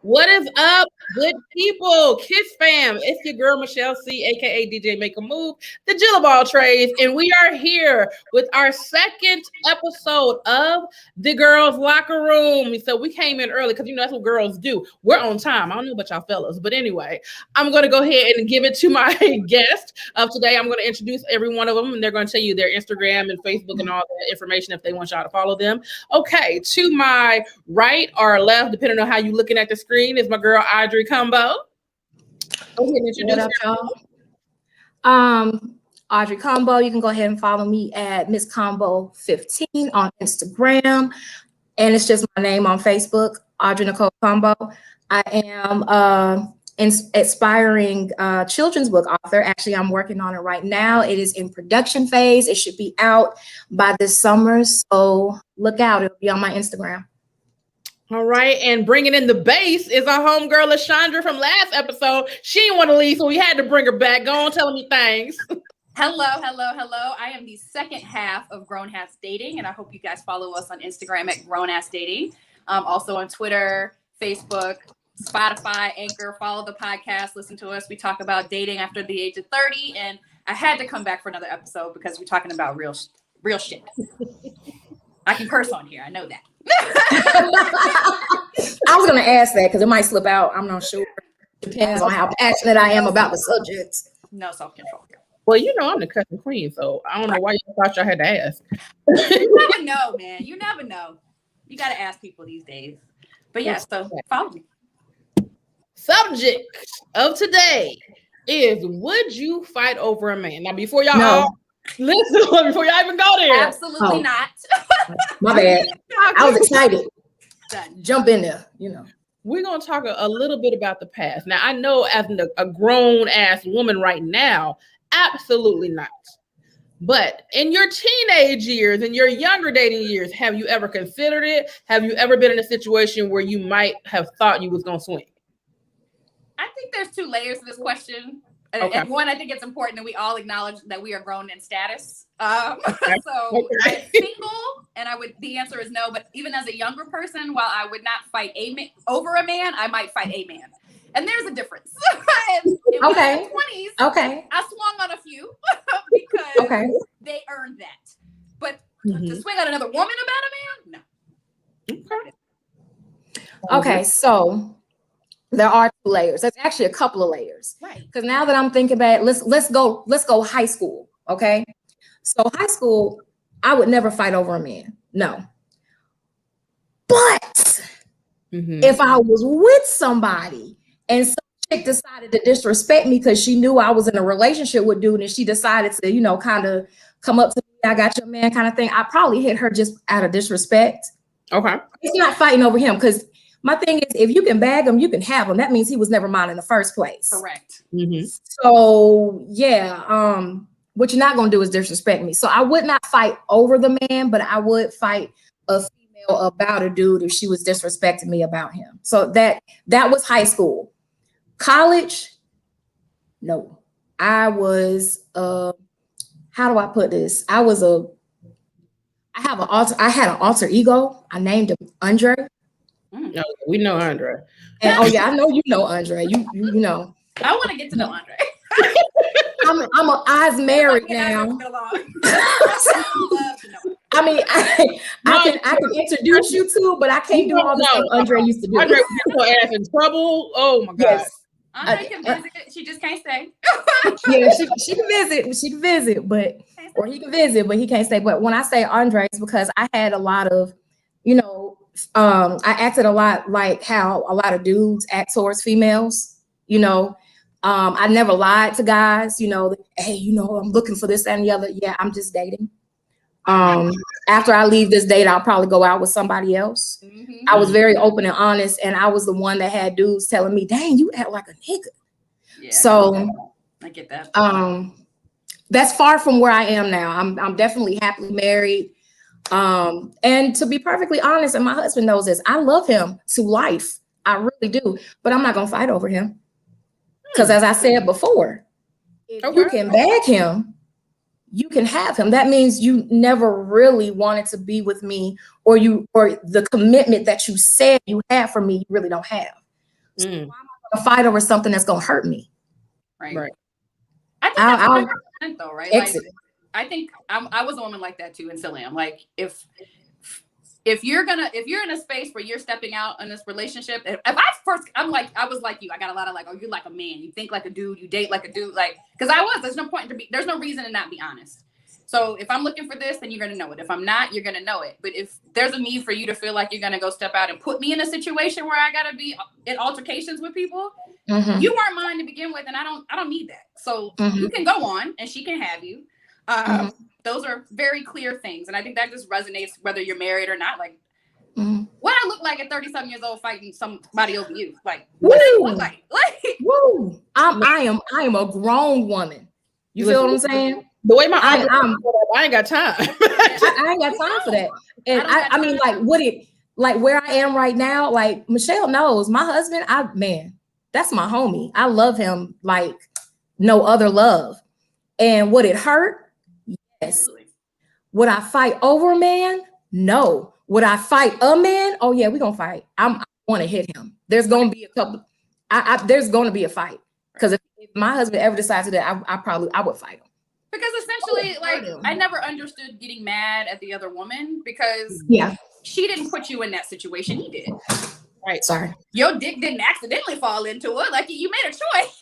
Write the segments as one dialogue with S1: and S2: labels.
S1: What is up, good people? Kiss fam. It's your girl Michelle C, aka DJ Make a Move, the Jill of all trades, and we are here with our second episode of the Girls Locker Room. So we came in early because that's what girls do. We're on time. I don't know about y'all fellas, but anyway, I'm going to go ahead and give it to my guest of today. I'm going to introduce every one of them, and they're going to tell you their Instagram and Facebook and all that information if they want y'all to follow them. Okay, to my right or left, depending on how you're looking at the screen, is my girl Audrey Combo. Go ahead and introduce
S2: y'all. Audrey Combo. You can go ahead and follow me at Miss Combo 15 on Instagram, and it's just my name on Facebook, Audrey Nicole Combo. I am an aspiring children's book author. Actually, I'm working on it right now. It is in production phase. It should be out by this summer, so look out. It'll be on my Instagram.
S1: All right, and bringing in the bass is our homegirl LeshaundraC from last episode. She didn't want to leave, so we had to bring her back. Go on, telling me things.
S3: Hello. I am the second half of Grown Ass Dating, and I hope you guys follow us on Instagram at Grown Ass Dating. Also on Twitter, Facebook, Spotify, Anchor. Follow the podcast. Listen to us. We talk about dating after the age of 30, and I had to come back for another episode because we're talking about real shit. I can curse on here. I know that.
S2: I was going to ask that because it might slip out. I'm not sure. Depends on how passionate I am about the subject.
S3: No self-control.
S1: Well, I'm the cussing queen, so I don't know why you thought y'all had to ask.
S3: You never know, man. You never know. You got to ask people these days. But yeah, so follow me.
S1: Subject of today is: would you fight over a man? Now, before y'all listen, before y'all even go there.
S3: Absolutely not.
S2: My bad. I was excited. Jump in there,
S1: We're going to talk a little bit about the past. Now, I know as a grown-ass woman right now, absolutely not. But in your teenage years, in your younger dating years, have you ever considered it? Have you ever been in a situation where you might have thought you was going to swing?
S3: I think there's two layers to this question. Okay. And one, I think it's important that we all acknowledge that we are grown in status. So I'm single, and the answer is no. But even as a younger person, while I would not fight over a man, I might fight a man. And there's a difference. in my 20s, I swung on a few because they earned that. But to swing on another woman about a man, no.
S2: Okay, so there are two layers. There's actually a couple of layers.
S3: Right.
S2: Because now that I'm thinking about it, let's go high school. Okay. So high school, I would never fight over a man. No. But if I was with somebody and some chick decided to disrespect me because she knew I was in a relationship with dude and she decided to, kind of come up to me, I got your man kind of thing, I probably hit her just out of disrespect. Okay. It's not fighting over him because my thing is, if you can bag him, you can have him. That means he was never mine in the first place.
S3: Correct.
S2: So yeah, what you're not gonna do is disrespect me. So I would not fight over the man, but I would fight a female about a dude if she was disrespecting me about him. So that was high school. College, no. I was how do I put this? I had an alter ego. I named him Andre.
S1: No, we know Andre.
S2: And I know you know Andre. You know.
S3: I want to get to know Andre.
S2: I'm married now. I mean, I can introduce you to, but I can't do all the stuff Andre used to do.
S1: Andre put her ass in trouble. Oh my God.
S3: Yes. Andre can visit. She just can't stay.
S2: Yeah, she can visit. She can visit, or he can visit, but he can't stay. But when I say Andre, it's because I had a lot of, I acted a lot like how a lot of dudes act towards females. I never lied to guys. Hey, I'm looking for this and the other. Yeah, I'm just dating. After I leave this date, I'll probably go out with somebody else. I was very open and honest, and I was the one that had dudes telling me, "Dang, you act like a nigga."
S3: Yeah,
S2: so
S3: I get that.
S2: That's far from where I am now. I'm definitely happily married. And to be perfectly honest, and my husband knows this, I love him to life. I really do, but I'm not gonna fight over him. Because as I said before, if you can bag him, you can have him. That means you never really wanted to be with me, or the commitment that you said you had for me, you really don't have. So why am I going to fight over something that's going to hurt me?
S3: Right. I think that's 100% though, right?
S2: Exit.
S3: Like, I think I was a woman like that too, and still am. Like, if you're in a space where you're stepping out in this relationship, if I was like you, I got a lot of like, oh, you're like a man, you think like a dude, you date like a dude, like, because there's no reason to not be honest. So if I'm looking for this, then you're going to know it. If I'm not, you're going to know it. But if there's a need for you to feel like you're going to go step out and put me in a situation where I got to be in altercations with people, you weren't mine to begin with, and I don't need that. So you can go on, and she can have you. Those are very clear things, and I think that just resonates whether you're married or not. Like, what I look like at 30-something years old fighting somebody over you? Like, what does it look like? Like,
S2: woo! I am a grown woman. You feel what I'm saying?
S1: The way I ain't got time.
S2: I ain't got time for that. And I mean, like where I am right now, like Michelle knows my husband, that's my homie. I love him like no other love. And would it hurt? Yes. Would I fight over a man? No. Would I fight a man? Oh yeah, we're gonna fight. I want to hit him. There's gonna be a couple. There's gonna be a fight. Because if my husband ever decides to that, I would fight him.
S3: Because essentially, like, I never understood getting mad at the other woman because she didn't put you in that situation. He did.
S2: Right. Sorry.
S3: Your dick didn't accidentally fall into it. Like, you made a choice.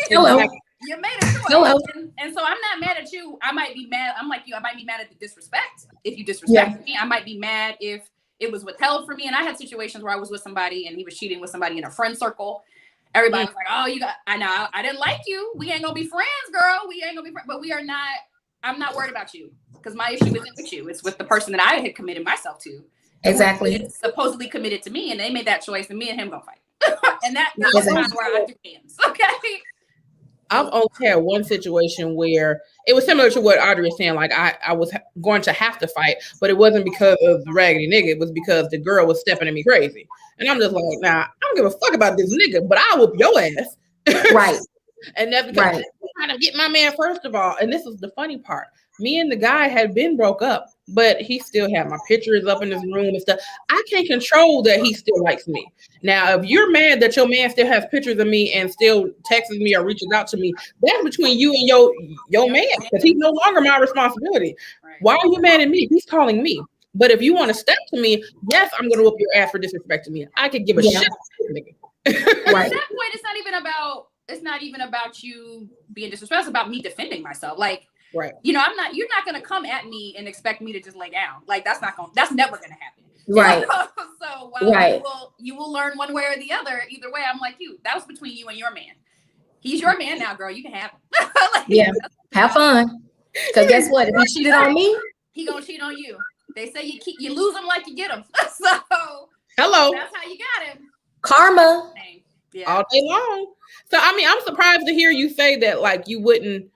S2: Hello.
S3: You made a choice. Hello. And so I'm not mad at you. I might be mad. I'm like you. I might be mad at the disrespect. If you disrespect me, I might be mad if it was withheld from me. And I had situations where I was with somebody and he was cheating with somebody in a friend circle. Everybody was like, oh, I know, I didn't like you. We ain't gonna be friends, girl. We ain't gonna be friends. But we are not, I'm not worried about you. Because my issue isn't with you. It's with the person that I had committed myself to.
S2: Exactly.
S3: Supposedly committed to me, and they made that choice, and me and him gonna fight. And that's the time where I do hands. Okay.
S1: I've only had one situation where it was similar to what Audrey was saying. Like I was going to have to fight, but it wasn't because of the raggedy nigga. It was because the girl was stepping at me crazy. And I'm just like, nah, I don't give a fuck about this nigga, but I'll whoop your ass.
S2: Right.
S1: And that's because I'm trying to get my man first of all. And this is the funny part. Me and the guy had been broke up, but he still had my pictures up in his room and stuff. I can't control that he still likes me. Now, if you're mad that your man still has pictures of me and still texts me or reaches out to me, that's between you and your man, because he's no longer my responsibility. Right. Why are you mad at me? He's calling me. But if you want to step to me, yes, I'm going to whoop your ass for disrespecting me. I could give a shit.
S3: Right. At that point, it's not even about you being disrespectful. It's about me defending myself. Like,
S1: right.
S3: You know, you're not going to come at me and expect me to just lay down. Like, that's never going to happen.
S2: Right.
S3: So while you will learn one way or the other, either way, I'm like you. That was between you and your man. He's your man now, girl. You can have him.
S2: Have fun. Because guess what? If he cheated on me,
S3: he gonna cheat on you. They say you lose them like you get them. So
S1: hello.
S3: That's how you got him.
S2: Karma.
S1: All day long. So I mean, I'm surprised to hear you say that like you wouldn't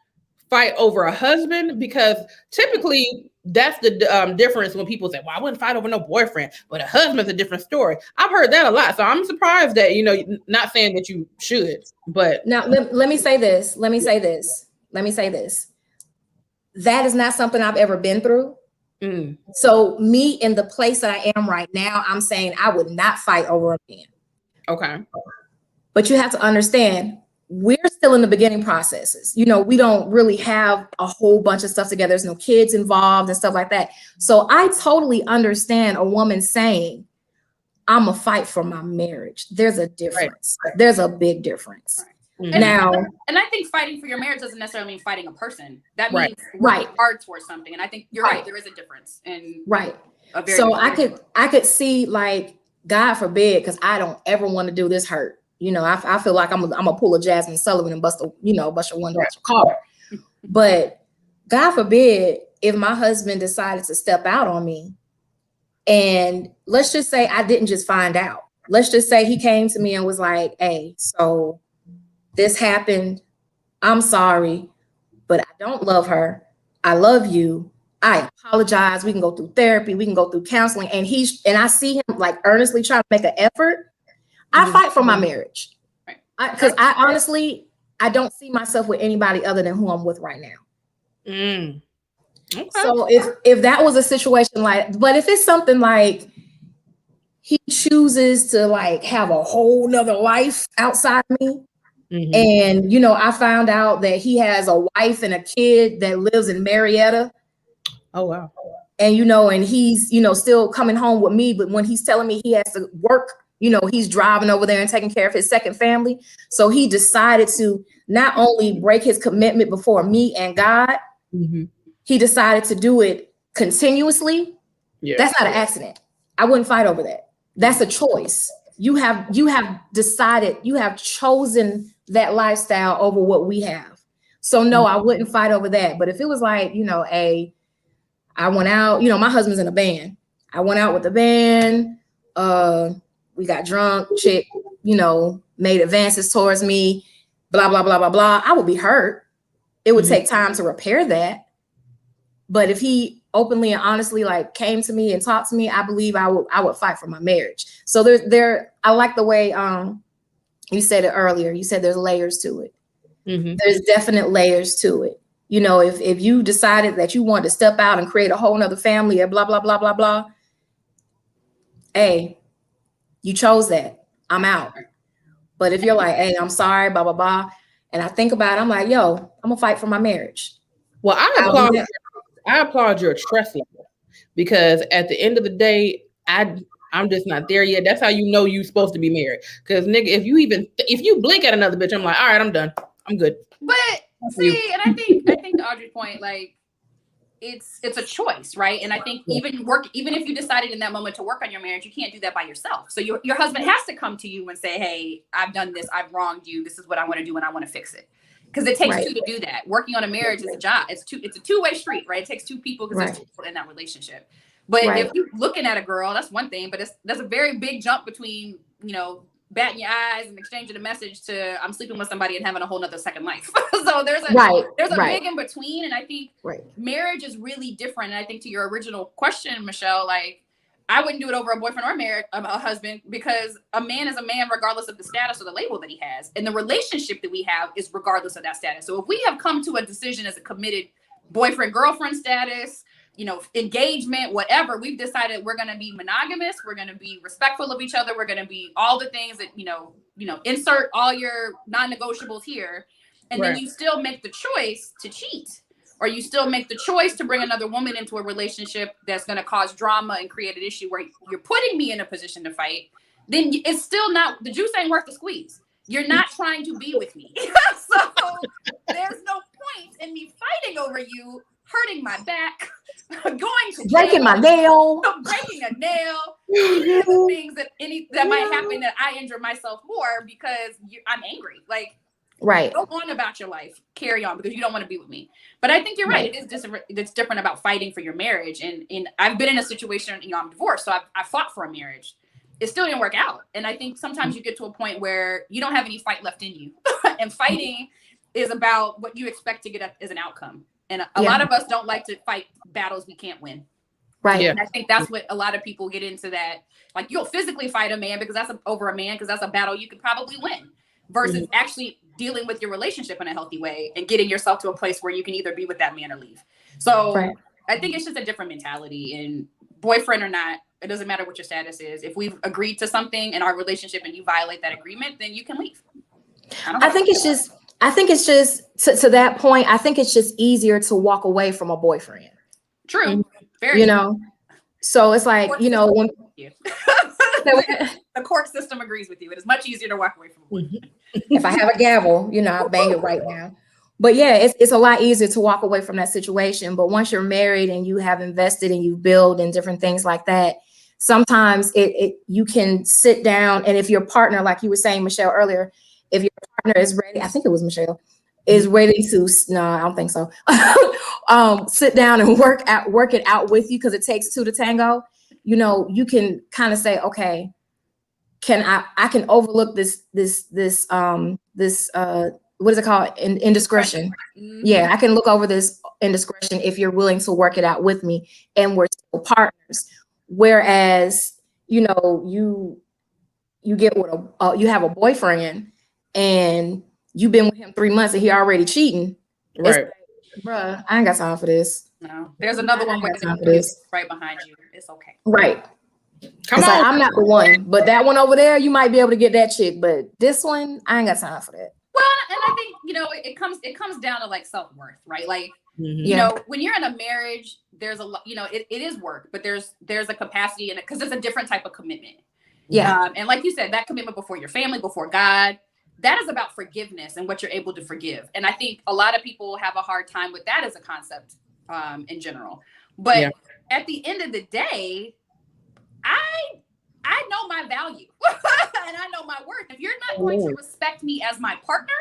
S1: fight over a husband, because typically that's the difference when people say, well, I wouldn't fight over no boyfriend, but a husband's a different story. I've heard that a lot. So I'm surprised that, not saying that you should, but.
S2: Now, let me say this. That is not something I've ever been through. So me in the place that I am right now, I'm saying I would not fight over a man.
S1: Okay.
S2: But you have to understand, we're still in the beginning processes. We don't really have a whole bunch of stuff together. There's no kids involved and stuff like that. So I totally understand a woman saying, I'm a fight for my marriage. There's a difference. Right. There's a big difference. Right.
S3: And I think fighting for your marriage doesn't necessarily mean fighting a person. That means working hard towards something. And I think you're right. There is a difference. So I could see, like, God forbid, because I don't ever want to do this hurt. I feel like I'm gonna pull a Jasmine Sullivan and bust a window out your car. But God forbid if my husband decided to step out on me, and let's just say I didn't just find out. Let's just say he came to me and was like, hey, so this happened. I'm sorry, but I don't love her. I love you. I apologize. We can go through therapy. We can go through counseling. And I see him like earnestly trying to make an effort. I fight for my marriage, because I honestly, I don't see myself with anybody other than who I'm with right now. Okay. So if that was a situation but if it's something like
S2: he chooses to like have a whole nother life outside me.
S1: Mm-hmm.
S2: And, you know, I found out that he has a wife and a kid that lives in Marietta.
S1: Oh, wow.
S2: And, you know, and he's, you know, still coming home with me. But when he's telling me he has to work, you know, he's driving over there and taking care of his second family. So he decided to not only break his commitment before me and God,
S1: mm-hmm.
S2: he decided to do it continuously.
S1: Yeah.
S2: That's not an accident. I wouldn't fight over that. That's a choice. You have decided, you have chosen that lifestyle over what we have. So no, I wouldn't fight over that. But if it was like, you know, I went out, you know, my husband's in a band. I went out with the band. We got drunk, chick, you know, made advances towards me, blah, blah, blah, blah, blah. I would be hurt. It would take time to repair that. But if he openly and honestly like came to me and talked to me, I believe I would fight for my marriage. So I like the way you said it earlier. You said there's layers to it.
S1: Mm-hmm.
S2: There's definite layers to it. You know, if you decided that you wanted to step out and create a whole nother family and blah, blah, blah, blah, blah. Hey, you chose that. I'm out. But if you're like, hey, I'm sorry, blah, blah, blah. And I think about it, I'm like, yo, I'm gonna fight for my marriage.
S1: Well, I applaud your trust level, because at the end of the day, I'm just not there yet. That's how you know you're supposed to be married. Because nigga, if you blink at another bitch, I'm like, all right, I'm done. I'm good.
S3: But see, and I think to Audrey's point, like it's a choice, right? And I think even if you decided in that moment to work on your marriage, you can't do that by yourself. So your husband has to come to you and say, hey, I've done this, I've wronged you, this is what I want to do and I want to fix it. Because it takes two to do that. Working on a marriage is a job. It's a two-way street, right? It takes two people because there's two people in that relationship. But if you're looking at a girl, that's one thing. But that's a very big jump between, you know, batting your eyes and exchanging a message to I'm sleeping with somebody and having a whole nother second life. So there's a big in between. And I think marriage is really different. And I think to your original question, Michelle, like I wouldn't do it over a boyfriend or a husband, because a man is a man regardless of the status or the label that he has. And the relationship that we have is regardless of that status. So if we have come to a decision as a committed boyfriend, girlfriend status, you know, engagement, whatever, we've decided we're going to be monogamous. We're going to be respectful of each other. We're going to be all the things that, you know, insert all your non-negotiables here. And then you still make the choice to cheat, or you still make the choice to bring another woman into a relationship that's going to cause drama and create an issue where you're putting me in a position to fight, then it's still not, the juice ain't worth the squeeze. You're not trying to be with me. So there's no point in me fighting over you, hurting my back, going to
S2: breaking my nail,
S3: breaking a nail, the things that might happen that I injure myself more because I'm angry. Like, go on about your life, carry on, because you don't want to be with me. But I think you're right. It is it's different about fighting for your marriage. And I've been in a situation, you know, I'm divorced, so I fought for a marriage. It still didn't work out. And I think sometimes you get to a point where you don't have any fight left in you. And fighting is about what you expect to get as an outcome. And a lot of us don't like to fight battles we can't win.
S2: Right.
S3: And I think that's what a lot of people get into, that like you'll physically fight a man because that's a battle you could probably win, versus actually dealing with your relationship in a healthy way and getting yourself to a place where you can either be with that man or leave. So I think it's just a different mentality, and boyfriend or not, it doesn't matter what your status is. If we've agreed to something in our relationship and you violate that agreement, then you can leave. I think it's just to that point, I think it's just easier to walk away from a boyfriend. True. Very,
S2: you know, so it's like, you know, when
S3: the court system agrees with you, it is much easier to walk away from a boyfriend.
S2: If I have a gavel, you know, I'll bang it right now. But yeah, it's a lot easier to walk away from that situation. But once you're married and you have invested and you build and different things like that, sometimes you can sit down, and if your partner, like you were saying, Michelle, earlier, if your partner is ready, I think it was Michelle, is ready to, no, I don't think so. Sit down and work it out with you, because it takes two to tango. You know, you can kind of say, okay, I can overlook this what is it called? Indiscretion. Yeah, I can look over this indiscretion if you're willing to work it out with me, and we're still partners. Whereas, you know, you get with you have a boyfriend and you've been with him 3 months and he already cheating. Right. Bruh, I ain't got time for this.
S3: No, there's another one right behind you. It's okay.
S2: Right.
S1: Come on.
S2: Like, I'm not the one, but that one over there, you might be able to get that chick. But this one, I ain't got time for that.
S3: Well, and I think, it comes down to like self-worth, right? Like, you know, when you're in a marriage, there's a lot, it is work, but there's a capacity in it because it's a different type of commitment.
S2: Yeah.
S3: And like you said, that commitment before your family, before God, that is about forgiveness and what you're able to forgive. And I think a lot of people have a hard time with that as a concept in general. But at the end of the day, I know my value and I know my worth. If you're not going to respect me as my partner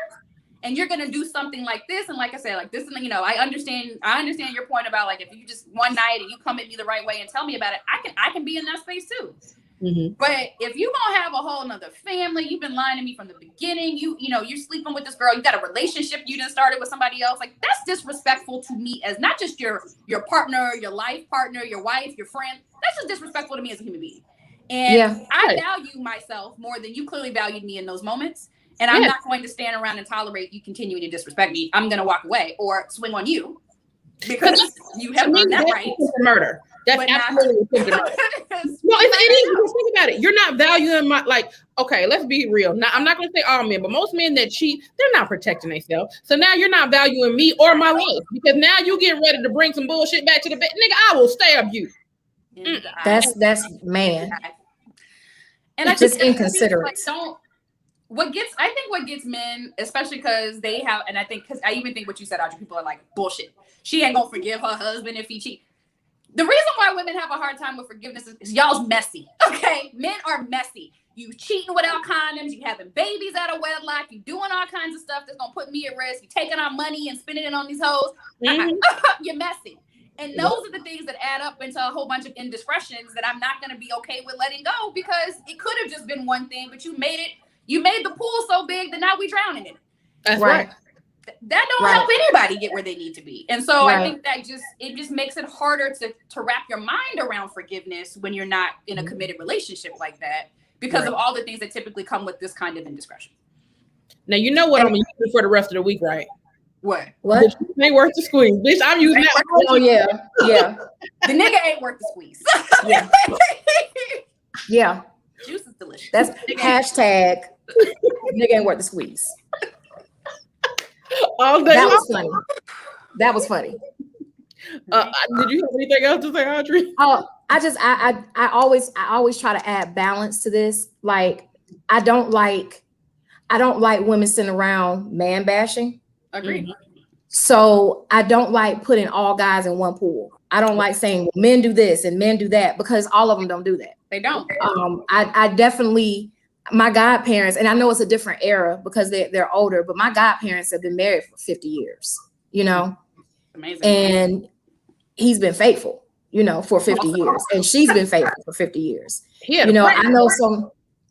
S3: and you're going to do something like this, and like I said, like this, I understand your point about like, if you just one night and you come at me the right way and tell me about it, I can be in that space too. But if you gonna have a whole nother family, you've been lying to me from the beginning, you're sleeping with this girl, you got a relationship you done started with somebody else, like that's disrespectful to me as not just your partner, your life partner, your wife, your friend. That's just disrespectful to me as a human being. And I value myself more than you clearly valued me in those moments. And I'm not going to stand around and tolerate you continuing to disrespect me. I'm going to walk away or swing on you because you have earned that right.
S1: Murder. That's absolutely attempted murder. No, it is. Think about it. You're not valuing okay, let's be real. Now, I'm not going to say all men, but most men that cheat, they're not protecting themselves. So now you're not valuing me or my life because now you getting ready to bring some bullshit back to the bed. Nigga, I will stab you.
S2: That's man.
S3: And
S2: it's just inconsiderate.
S3: What gets men, especially because they have, and because I even think what you said, Audrey, people are like, bullshit. She ain't gonna forgive her husband if he cheat. The reason why women have a hard time with forgiveness is y'all's messy. Okay, men are messy. You cheating without condoms, you having babies out of wedlock, you doing all kinds of stuff that's gonna put me at risk. You taking our money and spending it on these hoes. You're messy. And those are the things that add up into a whole bunch of indiscretions that I'm not going to be okay with letting go because it could have just been one thing, but you made the pool so big that now we drowning in it.
S1: That's right.
S3: That don't help anybody get where they need to be. And so I think that it just makes it harder to wrap your mind around forgiveness when you're not in a committed relationship like that because of all the things that typically come with this kind of indiscretion.
S1: Now, you know what I'm using for the rest of the week, right?
S3: What?
S1: Bitch, ain't worth the squeeze. Bitch, I'm using that.
S2: Oh, yeah.
S3: The nigga ain't worth the squeeze.
S2: Yeah.
S3: Juice is delicious.
S2: That's hashtag nigga ain't worth the squeeze.
S1: All day
S2: that was funny. That was funny.
S1: Did you have anything else to say, Audrey?
S2: Oh, I always try to add balance to this. Like, I don't like women sitting around man bashing.
S3: Agreed.
S2: So I don't like putting all guys in one pool. I don't like saying men do this and men do that because all of them don't do that.
S3: They don't.
S2: I definitely, my godparents, and I know it's a different era because they're older, but my godparents have been married for 50 years,
S3: Amazing.
S2: And he's been faithful, for 50 years, and she's been faithful for 50 years.
S1: Yeah,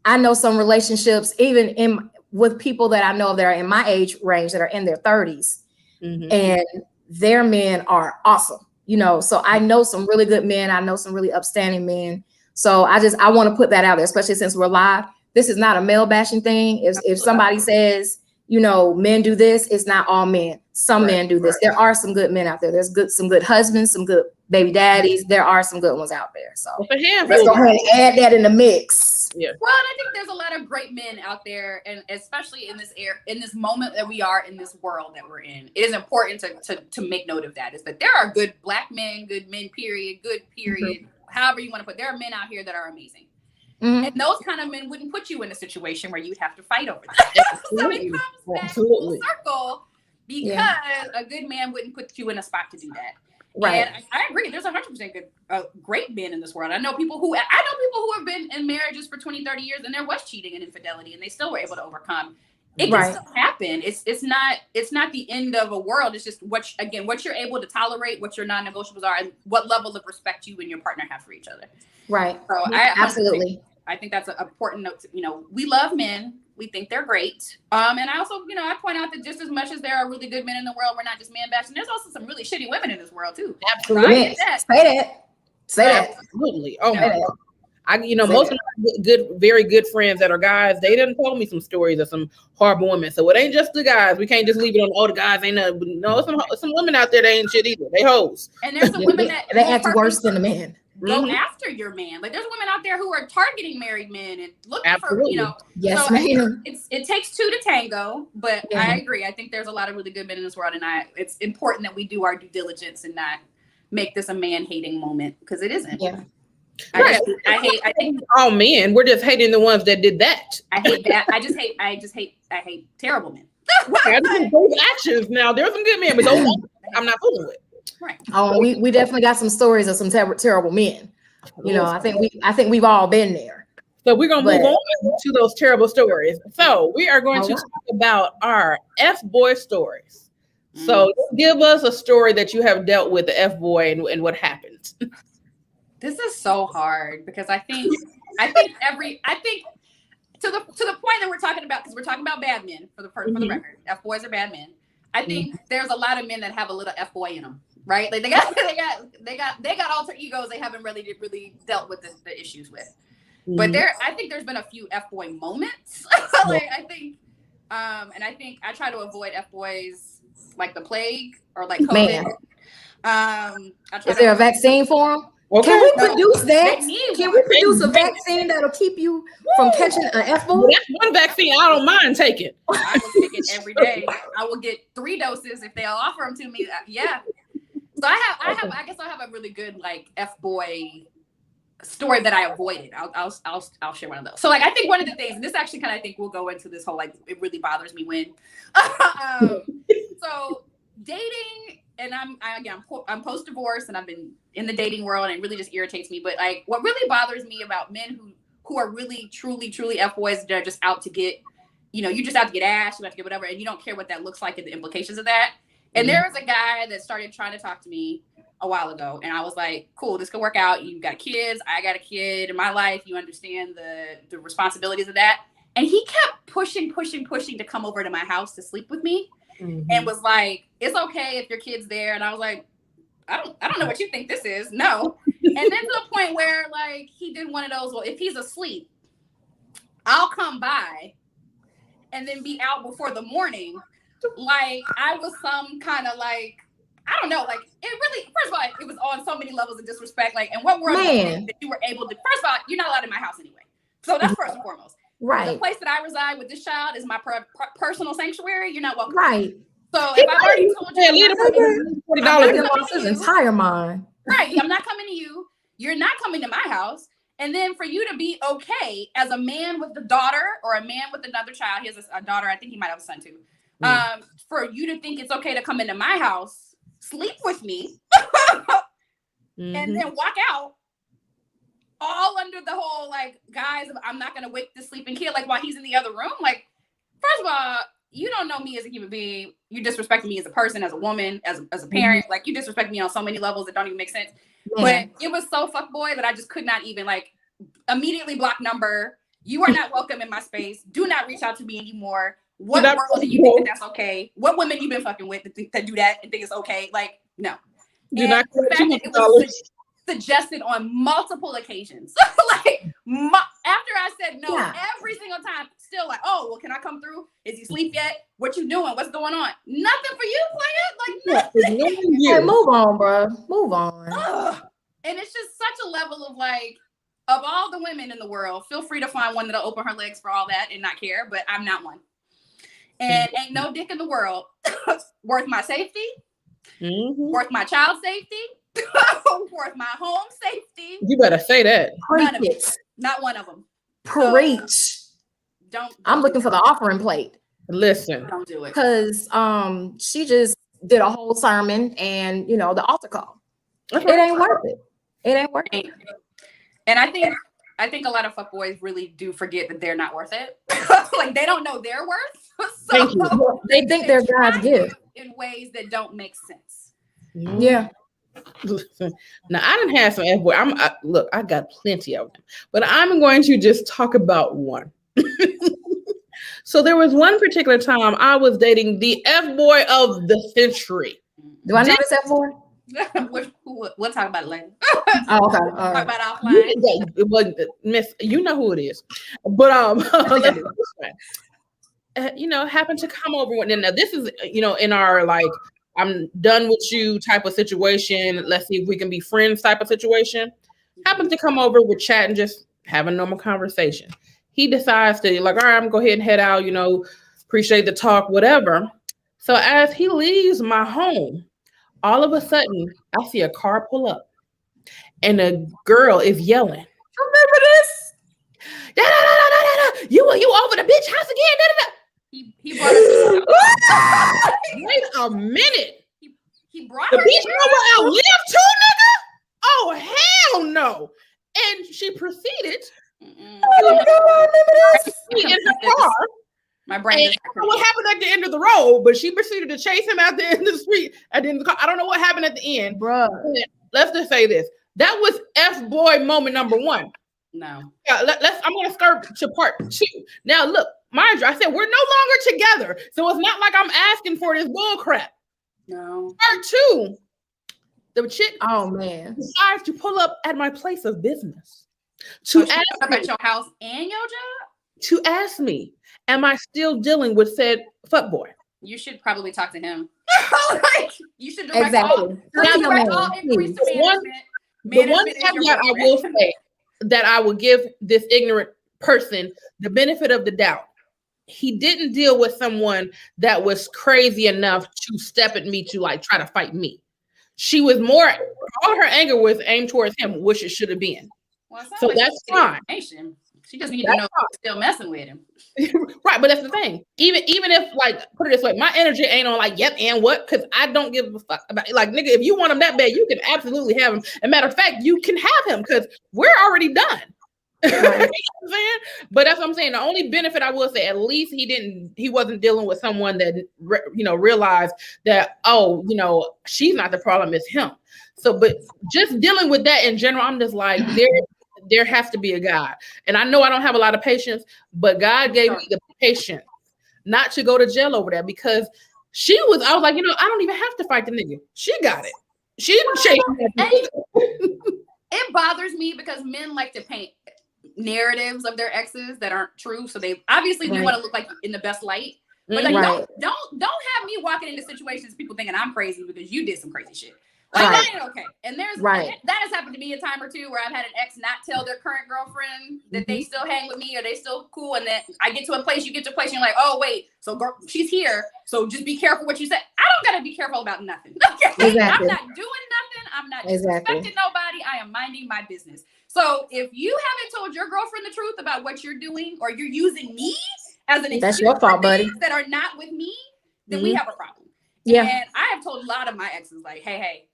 S2: I know some relationships, even with people that I know that are in my age range that are in their 30s, and their men are awesome. So I know some really good men. I know some really upstanding men. So I want to put that out there, especially since we're live. This is not a male bashing thing. If somebody says, men do this, it's not all men. Some men do this. There are some good men out there. There's some good husbands, some good baby daddies. There are some good ones out there. So let's go ahead and add that in the mix.
S1: Yeah.
S3: Well, and I think there's a lot of great men out there, and especially in this moment that we are in this world that we're in, it is important to make note of that. Is that there are good black men, good men, period, good period, however you want to put. There are men out here that are amazing, and those kind of men wouldn't put you in a situation where you'd have to fight over that. So it comes back full circle because a good man wouldn't put you in a spot to do that.
S2: Right.
S3: And I agree. There's 100% great men in this world. I know people who have been in marriages for 20, 30 years and there was cheating and infidelity and they still were able to overcome. It can still happen. It's not the end of a world. It's just what you're able to tolerate, what your non-negotiables are, and what level of respect you and your partner have for each other.
S2: Right.
S3: So
S2: Absolutely.
S3: I think that's an important note. We love men. We think they're great. And I also, I point out that just as much as there are really good men in the world, we're not just man bashing. There's also some really shitty women in this world too.
S2: Absolutely. Say that.
S1: Absolutely. Oh my God. Most of my very good friends that are guys, they done told me some stories of some horrible women. So it ain't just the guys. We can't just leave it on the guys ain't nothing. No, some women out there, they ain't shit either. They hoes.
S3: And there's some women that
S2: they act worse than the men.
S3: go after your man. Like there's women out there who are targeting married men and looking
S1: Absolutely.
S3: for, you know.
S2: Yes,
S3: so
S2: ma'am.
S3: It takes two to tango, but I agree. I think there's a lot of really good men in this world, and it's important that we do our due diligence and not make this a man-hating moment, because it isn't.
S2: Yeah.
S3: I think
S1: all men. We're just hating the ones that did that.
S3: I hate that. I hate terrible men.
S1: Right, those actions. Now there's some good men, but those I'm not fooling with.
S3: Right.
S2: Oh, we definitely got some stories of some terrible men. You know, I think we've all been there.
S1: So we're gonna move on to those terrible stories. So we are going to talk about our F-boy stories. So give us a story that you have dealt with the F-boy and what happened.
S3: This is so hard because I think to the point that we're talking about, because we're talking about bad men for the record. F-boys are bad men. I think there's a lot of men that have a little F-boy in them, right? Like they got alter egos they haven't really dealt with the issues with. But I think there's been a few F-boy moments. Like I think I try to avoid F-boys like the plague or like COVID.
S2: Is there a vaccine for them?
S1: Okay.
S2: Can we produce that? Can we produce a vaccine that'll keep you from catching an F-boy?
S1: That's one vaccine I don't mind taking.
S3: I will take it every day. I will get 3 doses if they'll offer them to me. Yeah. So I guess I have a really good like F-boy story that I avoided. I'll share one of those. So like I think one of the things, and this actually kind of I think we'll go into this whole like it really bothers me when. So dating. And I'm post-divorce and I've been in the dating world and it really just irritates me. But like what really bothers me about men who are really, truly, truly F-boys, they're just out to get, you know, you're just out to get ass, you have to get whatever, and you don't care what that looks like and the implications of that. And there was a guy that started trying to talk to me a while ago. And I was like, cool, this could work out. You got kids. I got a kid in my life. You understand the responsibilities of that. And he kept pushing to come over to my house to sleep with me. And was like, it's okay if your kid's there. And I was like, I don't know what you think this is. No. And then to the point where like he did one of those, well, if he's asleep, I'll come by and then be out before the morning. Like I was some kind of like, I don't know, like it really, first of all, it was on so many levels of disrespect. Like, and what world that you were able to, first of all, you're not allowed in my house anyway. So that's first and foremost. Right. The place that I reside with this child is my personal sanctuary. You're not welcome.
S2: Right.
S3: So if I've already told you,
S2: $40 his entire mind.
S3: Right. I'm not coming to you. You're not coming to my house. And then for you to be okay as a man with a daughter or a man with another child, he has a daughter. I think he might have a son too. For you to think it's okay to come into my house, sleep with me, and then walk out. All under the whole like, guys, I'm not gonna wake this sleeping kid like while he's in the other room. Like, first of all, you don't know me as a human being. You disrespecting me as a person, as a woman, as a parent. Like you disrespect me on so many levels that don't even make sense. But it was so fuckboy that I just could not even like immediately block number. You are not welcome in my space. Do not reach out to me anymore. What world do you think that's okay? What women you been fucking with that do that and think it's okay? Like, no.
S1: Do not
S3: it was suggested on multiple occasions. Like after I said no every single time, still like, oh, well, can I come through? Is he asleep yet? What you doing? What's going on? Nothing for you, player. Like nothing.
S2: Hey, move on, bro. Move on.
S3: And it's just such a level of like, of all the women in the world, feel free to find one that'll open her legs for all that and not care, but I'm not one. And ain't no dick in the world worth my safety, worth my child's safety, worth my home safety.
S1: You better say that.
S3: None of it. Not one of them.
S2: Preach.
S3: So, don't
S2: I'm looking for the offering plate.
S1: Listen.
S3: Don't do it.
S2: Because she just did a whole sermon and you know the altar call. It ain't worth it. It ain't worth it.
S3: And I think a lot of fuckboys really do forget that they're not worth it. Like they don't know their worth. So
S2: they think they're God's gift
S3: in ways that don't make sense.
S2: Yeah.
S1: Listen, now I didn't have some F-boy. Look, I got plenty of them, but I'm going to just talk about one. So there was one particular time I was dating the F-boy of the century.
S2: Do I know this F-boy?
S3: We'll talk about it later.
S2: Oh, okay.
S3: Talk about offline.
S1: It wasn't Miss. You know who it is, but you know, happened to come over. And now this is, you know, in our like, I'm done with you type of situation. Let's see if we can be friends type of situation. Happens to come over with chat and just have a normal conversation. He decides to like, all right, I'm gonna go ahead and head out, appreciate the talk, whatever. So as he leaves my home, all of a sudden I see a car pull up and a girl is yelling.
S2: Remember this?
S1: Da, da, da, da, da, da. You over the bitch house again? Da, da, da.
S3: He brought us.
S1: Wait a minute.
S3: He brought
S1: the
S3: her
S1: bitch know where I live too, nigga? Oh hell no! And she proceeded. In her car.
S3: My brain.
S1: I don't know what happened at the end of the road, but she proceeded to chase him out the end of the street. At the end of the car. I don't know what happened at the end,
S2: bro.
S1: Let's just say this: that was F boy moment number one.
S3: No.
S1: Yeah, I'm gonna skirt to part two. Now, look, mind you, I said we're no longer together, so it's not like I'm asking for this bull crap.
S3: No.
S1: Part two: the chick,
S2: oh man,
S1: decides to pull up at my place of business to ask me,
S3: at your house and your job.
S1: To ask me, am I still dealing with said fuckboy?
S3: You should probably talk to him. Like, you should direct
S2: exactly.
S3: all inquiries to management.
S1: The one caveat I will say that I will give this ignorant person the benefit of the doubt. He didn't deal with someone that was crazy enough to step at me to like try to fight me. She was more, all her anger was aimed towards him, which it should have been.
S3: Well,
S1: so that's fine.
S3: She just needs to know she's still messing with him.
S1: Right, but that's the thing. Even if, like, put it this way, my energy ain't on like, yep, and what? Because I don't give a fuck about like, nigga, if you want him that bad, you can absolutely have him. As a matter of fact, you can have him because we're already done. Right. You know what I'm saying? But that's what I'm saying. The only benefit I will say, at least he wasn't dealing with someone that realized that, she's not the problem, it's him. So, but just dealing with that in general, I'm just like, there has to be a God. And I know I don't have a lot of patience, but God gave me the patience not to go to jail over that because I was like, I don't even have to fight the nigga. She got it. She didn't chase me.
S3: It bothers me because men like to paint narratives of their exes that aren't true. So they obviously do want to look like in the best light. But like, don't have me walking into situations people thinking I'm crazy because you did some crazy shit. Like that ain't okay. And that has happened to me a time or two where I've had an ex not tell their current girlfriend that they still hang with me or they still cool. And then I get to a place, you get to a place, and you're like, oh wait, so girl, she's here. So just be careful what you say. I don't gotta be careful about nothing. Okay? Exactly. I'm not doing nothing. I'm not disrespecting nobody. I am minding my business. So if you haven't told your girlfriend the truth about what you're doing, or you're using me as an excuse,
S2: that's your fault, buddy,
S3: that are not with me, then we have a problem.
S2: Yeah.
S3: And I have told a lot of my exes, like, hey,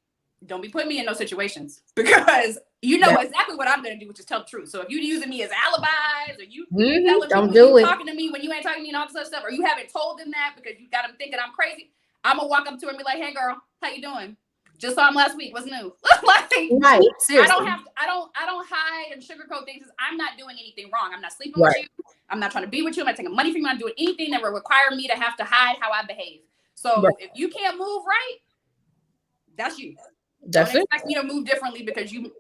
S3: don't be putting me in those situations because you know exactly what I'm going to do, which is tell the truth. So if you're using me as alibis or you telling people you talking to me when you ain't talking to me and all this other stuff, or you haven't told them that because you got them thinking I'm crazy, I'm going to walk up to her and be like, hey girl, how you doing? Just saw him last week. What's new? Like,
S2: right.
S3: Seriously. I don't hide and sugarcoat things. I'm not doing anything wrong. I'm not sleeping with you. I'm not trying to be with you. I'm not taking money from you. I'm not doing anything that would require me to have to hide how I behave. So if you can't move right, that's you. Don't expect me to move differently because you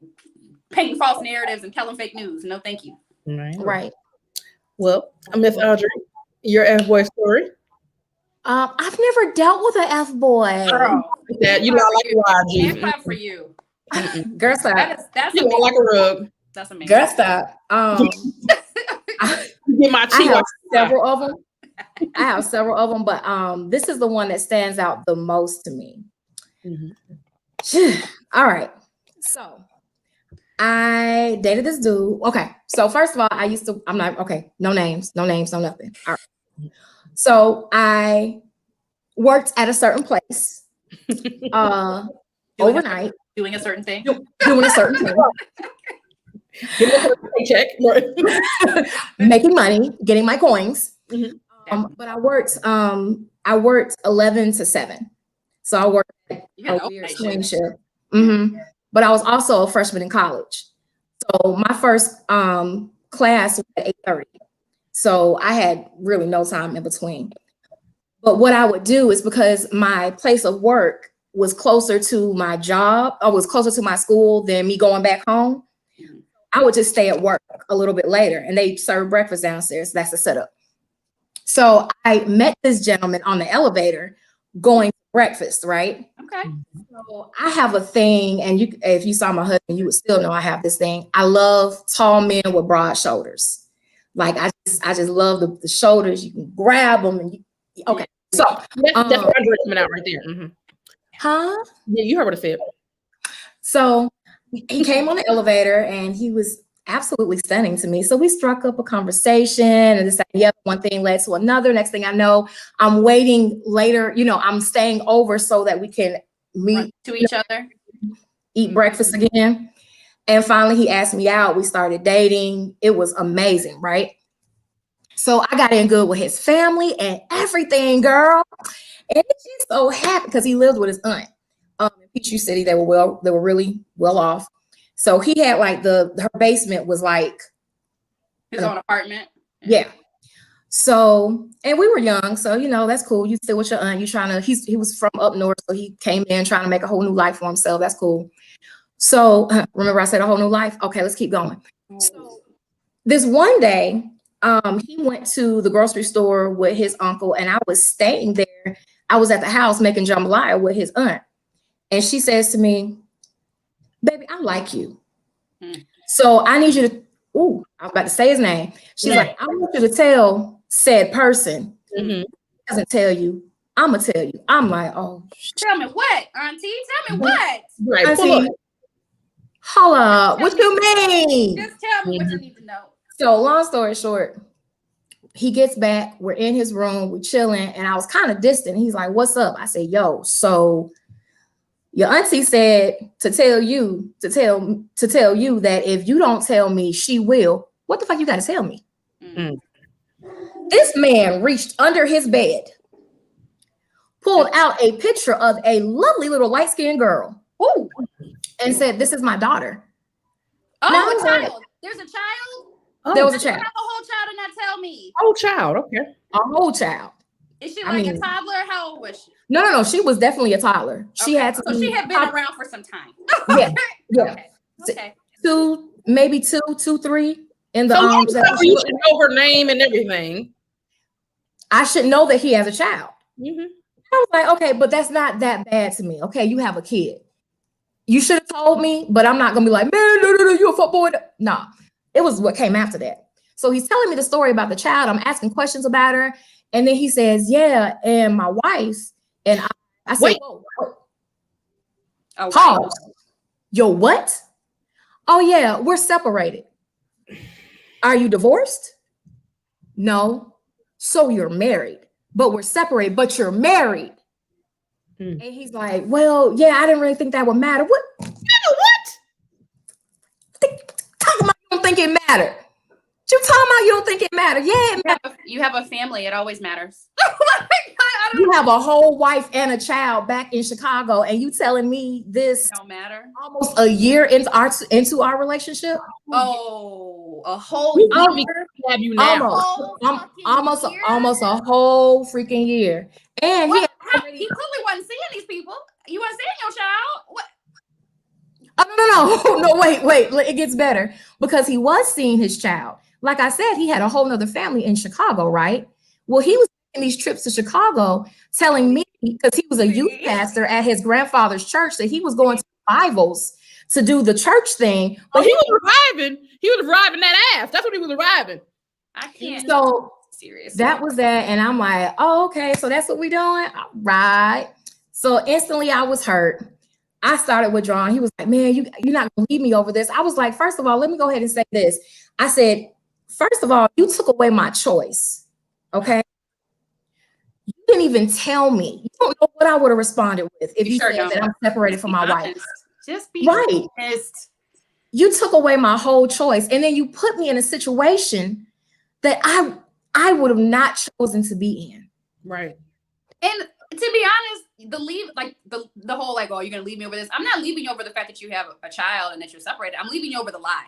S3: paint false narratives and telling fake news. No, thank you.
S2: Right.
S1: Well, Miss Audrey, your F-boy story.
S2: I've never dealt with an F-boy.
S1: Girl, you not like YG.
S3: Can't clap for you.
S2: Girl, stop.
S3: That's
S1: you like a rug.
S3: That's amazing.
S2: Girl, stop.
S1: Get my tea.
S2: I have several of them. But this is the one that stands out the most to me. All right. So I dated this dude. Okay. So first of all, no names, no nothing. All right. So I worked at a certain place overnight.
S3: Doing a certain thing.
S2: Doing a certain thing.
S1: Getting a paycheck.
S2: Making money, getting my coins. But I worked 11 to 7. So I worked a weird swing shift. But I was also a freshman in college. So my first class was at 8:30. So I had really no time in between. But what I would do is, because my place of work was closer to my job, or was closer to my school than me going back home, I would just stay at work a little bit later, and they serve breakfast downstairs. That's the setup. So I met this gentleman on the elevator going to breakfast, right?
S3: Okay.
S2: So I have a thing, and if you saw my husband, you would still know I have this thing. I love tall men with broad shoulders. Like I just love the shoulders. You can grab them, and okay. So
S1: that's what I'm coming out right there. Mm-hmm.
S2: Huh?
S1: Yeah, you heard what I said.
S2: So he came on the elevator, and he was absolutely stunning to me. So we struck up a conversation, and this, yep, one thing led to another. Next thing I know, I'm waiting later. I'm staying over so that we can meet
S3: to each other,
S2: eat breakfast again. And finally, he asked me out. We started dating. It was amazing, right? So I got in good with his family and everything, girl. And he's so happy because he lived with his aunt in Peachtree City. They were really well off. So he had like her basement was like
S3: his own apartment.
S2: Yeah. So, and we were young, so that's cool. You still with your aunt. He was from up north, so he came in trying to make a whole new life for himself. That's cool. So remember I said a whole new life? Okay, let's keep going. So this one day, he went to the grocery store with his uncle, and I was staying there. I was at the house making jambalaya with his aunt. And she says to me, baby, I like you. So I need you to, I was about to say his name. She's like, I want you to tell said person.
S1: Mm-hmm.
S2: Doesn't tell you. I'm going to tell you. I'm like, oh.
S3: Tell me what, auntie? Tell me what?
S1: Right.
S2: Auntie, hold up. What you mean?
S3: Just tell me what you need to know.
S2: So long story short, he gets back. We're in his room. We're chilling. And I was kind of distant. He's like, what's up? I said, yo, so your auntie said to tell you that if you don't tell me, she will. What the fuck you got to tell me? Mm-hmm. This man reached under his bed, pulled out a picture of a lovely little light-skinned girl, and said, this is my daughter.
S3: Oh,
S2: now,
S3: a child. There's a child?
S2: Oh, there was a child.
S3: Have a whole child and not tell me.
S1: Whole child, okay.
S2: A whole child.
S3: Is she like a toddler? How old was she?
S2: No. She was definitely a toddler. She had to.
S3: So she had been around for some time.
S2: Yeah.
S3: Okay.
S2: Maybe two, 3 in the
S1: so you should know her name and everything.
S2: I should know that he has a child.
S1: Mm-hmm.
S2: I was like, okay, but that's not that bad to me. Okay, you have a kid. You should have told me, but I'm not gonna be like, man, no, you're a fuckboy. Nah, it was what came after that. So he's telling me the story about the child. I'm asking questions about her. And then he says, yeah, and my wife, and I said, whoa. Oh, pause. Yo, what? Oh, yeah, we're separated. Are you divorced? No. So you're married, but we're separated, but you're married. And he's like, well, yeah, I didn't really think that would matter. What? Talking about you don't think it mattered. You talking about you don't think it matters? Yeah,
S3: you have a family. It always matters.
S2: You have a whole wife and a child back in Chicago, and you telling me this
S3: don't matter?
S2: Almost a year into our relationship.
S3: Oh, a whole year.
S1: Have you now?
S2: Almost a whole freaking year. And
S3: he clearly wasn't seeing these people. You weren't seeing your child. What?
S2: Oh, no, wait. It gets better because he was seeing his child. Like I said, he had a whole nother family in Chicago, right? Well, he was taking these trips to Chicago telling me, because he was a youth pastor at his grandfather's church, that he was going to revivals to do the church thing.
S1: But he was reviving. He was reviving that ass. That's what he was reviving.
S3: I can't.
S2: So
S3: seriously,
S2: that was that. And I'm like, oh, okay. So that's what we're doing. All right. So instantly I was hurt. I started withdrawing. He was like, man, you're not going to leave me over this. I was like, first of all, let me go ahead and say this. I said, first of all, you took away my choice. Okay. You didn't even tell me. You don't know what I would have responded with if you said that I'm separated from my wife.
S3: Just be honest.
S2: You took away my whole choice. And then you put me in a situation that I would have not chosen to be in.
S1: Right.
S3: And to be honest, the whole like, oh, you're gonna leave me over this. I'm not leaving you over the fact that you have a child and that you're separated. I'm leaving you over the lie.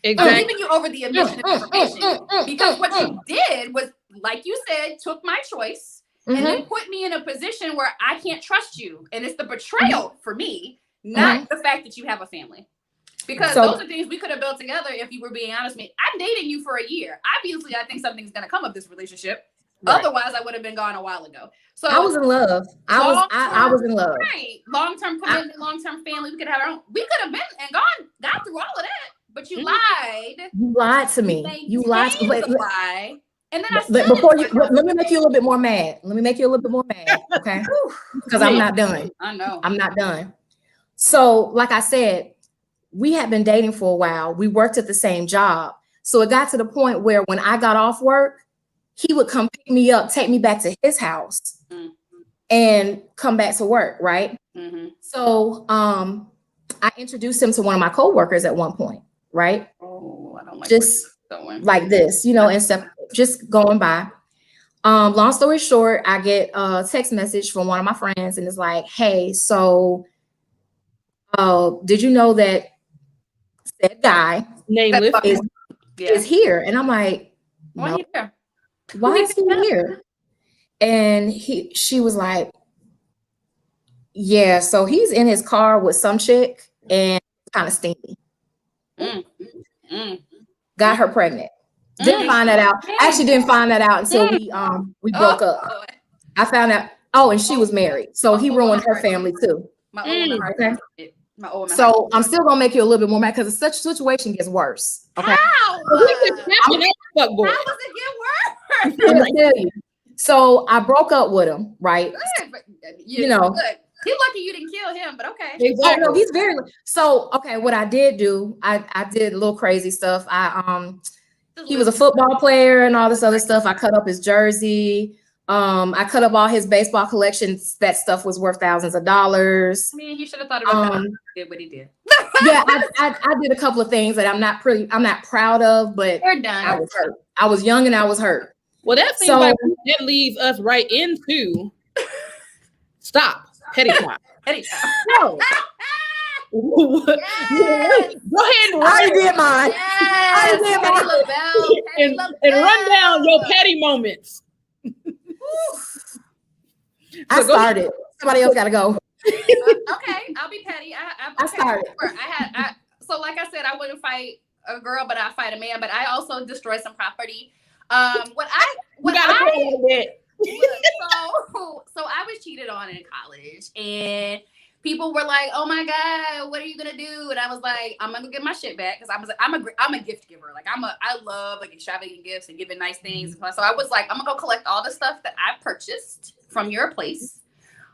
S1: Exactly.
S3: I'm leaving you over the omission of information. Because what you did was, like you said, took my choice and then put me in a position where I can't trust you. And it's the betrayal for me, not the fact that you have a family. Because those are things we could have built together if you were being honest with me. I'm dating you for a year. Obviously, I think something's gonna come of this relationship.
S1: Right.
S3: Otherwise, I would have been gone a while ago. So
S2: I was in love. I was in love.
S3: Right. Long-term commitment, long-term family. We could have our own. We could have been and got through all of that. But you lied.
S2: You lied to me. You lied to me.
S3: Lie. And then
S2: but before you, let me make you a little bit more mad. Okay? Because I'm not done.
S3: I know.
S2: I'm not done. So, like I said, we had been dating for a while. We worked at the same job. So it got to the point where when I got off work, he would come pick me up, take me back to his house, and come back to work, right?
S3: Mm-hmm.
S2: So I introduced him to one of my coworkers at one point, right?
S3: Oh, I don't like
S2: just like this, and stuff, just going by. Long story short, I get a text message from one of my friends, and it's like, hey, so did you know that said guy
S1: nameless
S2: is here? And I'm like,
S3: no.
S2: Why is he here? And she was like, yeah, so he's in his car with some chick and kind of stinky. Got her pregnant. Didn't find that out. Actually didn't find that out until we broke up. I found out, and she was married. So he ruined her family too. Okay. So I'm still gonna make you a little bit more mad because such situation gets worse. Okay.
S3: How? How does it get worse?
S2: So I broke up with him, right?
S3: He's lucky you didn't kill him, but okay.
S2: Exactly. Oh, no, he's very so okay. What I did do, I did a little crazy stuff. He was a football player and all this other stuff. I cut up his jersey. I cut up all his baseball collections. That stuff was worth thousands of dollars.
S3: I mean, he should have thought about that. Did what he did.
S2: Yeah, I did a couple of things that I'm not proud of, but I was hurt. I was young and I was hurt.
S1: Well, that seems like that leads us right into stop petty time.
S3: Petty time.
S1: No. Go ahead and
S2: I did mine.
S3: Yes.
S1: And run down your petty moments.
S2: I started. Somebody else got to go.
S3: Okay, I'll be petty.
S2: I started.
S3: So like I said, I wouldn't fight a girl, but I fight a man. But I also destroy some property. So I was cheated on in college, and people were like, "Oh my God, what are you gonna do?" And I was like, "I'm gonna get my shit back," because I'm a gift giver. Like I love like extravagant gifts and giving nice things. So I was like, I'm gonna go collect all the stuff that I purchased from your place.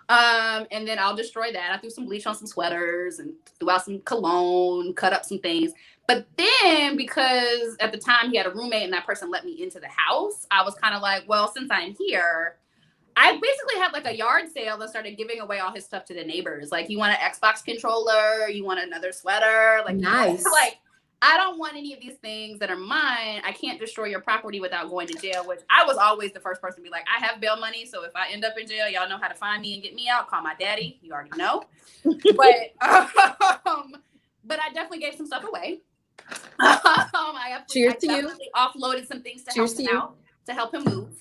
S3: And then I'll destroy that. I threw some bleach on some sweaters and threw out some cologne, cut up some things. But then because at the time he had a roommate and that person let me into the house, I was kind of like, well, since I'm here, I basically had like a yard sale and started giving away all his stuff to the neighbors. Like, you want an Xbox controller? You want another sweater? Like,
S2: nice.
S3: Like, I don't want any of these things that are mine. I can't destroy your property without going to jail, which I was always the first person to be like, I have bail money. So if I end up in jail, y'all know how to find me and get me out. Call my daddy. You already know. But I definitely gave some stuff away.
S2: Cheers to you.
S3: Offloaded some things to help him move.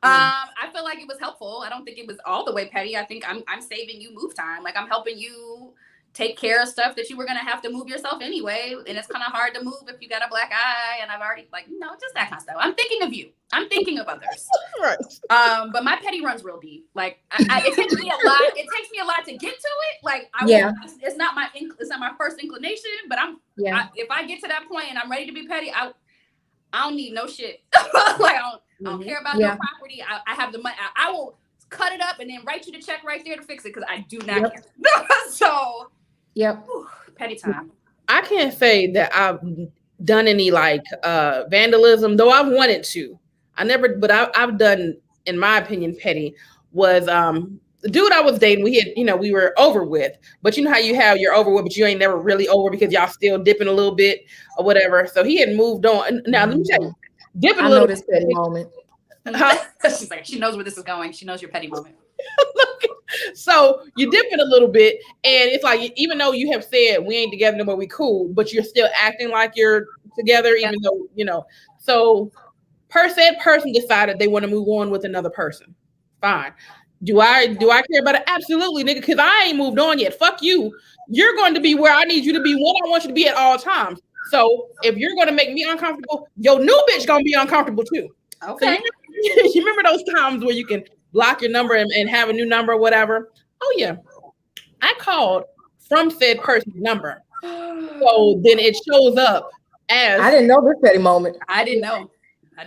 S3: I feel like it was helpful. I don't think it was all the way petty. I think I'm saving you move time. Like, I'm helping you take care of stuff that you were going to have to move yourself anyway. And it's kind of hard to move if you got a black eye. And I've already just that kind of stuff. I'm thinking of you. I'm thinking of others.
S1: Right.
S3: But my petty runs real deep. Like, it takes me a lot. It takes me a lot to get to it. Like, it's not my first inclination, but if I get to that point and I'm ready to be petty, I don't need no shit. Like, I don't care about no property. I have the money. I will cut it up and then write you the check right there to fix it because I do not care. So, petty time.
S1: I can't say that I've done any vandalism, though I've wanted to. I've done, in my opinion, petty was the dude I was dating. We had, we were over with, but you know how you're over with, but you ain't never really over because y'all still dipping a little bit or whatever. So he had moved on. Now let me tell you, dipping a little. I know this
S2: petty moment.
S3: She's like, she knows where this is going. She knows your petty moment.
S1: So you dip it a little bit, and it's like, even though you have said we ain't together no more, we cool, but you're still acting like you're together, even though So said person decided they want to move on with another person. Fine. Do I care about it? Absolutely, nigga, because I ain't moved on yet. Fuck you. You're going to be where I need you to be, when I want you to be at all times. So if you're going to make me uncomfortable, your new bitch going to be uncomfortable too.
S3: Okay.
S1: So You remember those times where you can block your number and have a new number or whatever? Oh yeah. I called from said person's number. So then it shows up as
S2: I didn't know this petty moment.
S3: I didn't know